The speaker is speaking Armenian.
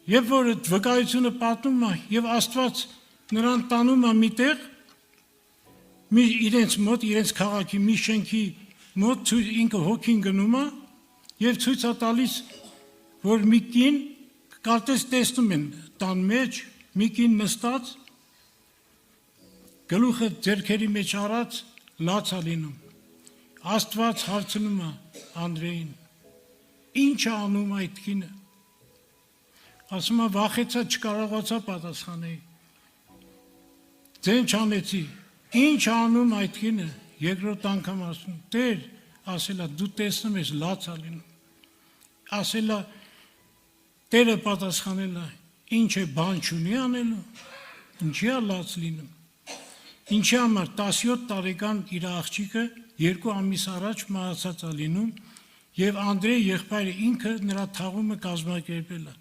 Երբ որ այդ վկայությունը պատմում է եւ Աստված նրան տանում է միտեղ, իրենց մոտ, իրենց քաղաքի մի շենքի մոտ ինքը հոգին գնում է եւ ցույց է տալիս, որ մի կին կարծես տեսնում են տան մեջ մի կին նստած գլուխը ձեռքերի մեջ առած լաց է լինում։ Աստված հարցնում է Անդրեին. Ինչ է անում այդ կինը։ Ասում է վախեցա չկարողացա պատասխանել։ Ձեն չանեցի։ Ինչ է անում այդ կինը։ Երկրորդ անգամ ասում Տեր, ասելա դու տեսնում ես լաց է լինում։ Ասելա Տերը պատասխանել է ինչ է բան չունի անելու։ Ինչի է լաց լինում։ Ինչի համար 17 տարեկան իր աղջիկը 2 ամիս առաջ մահացած է լինում եւ Անդրեի եղբայրը ինքը նրա թաղումը կազմակերպել է։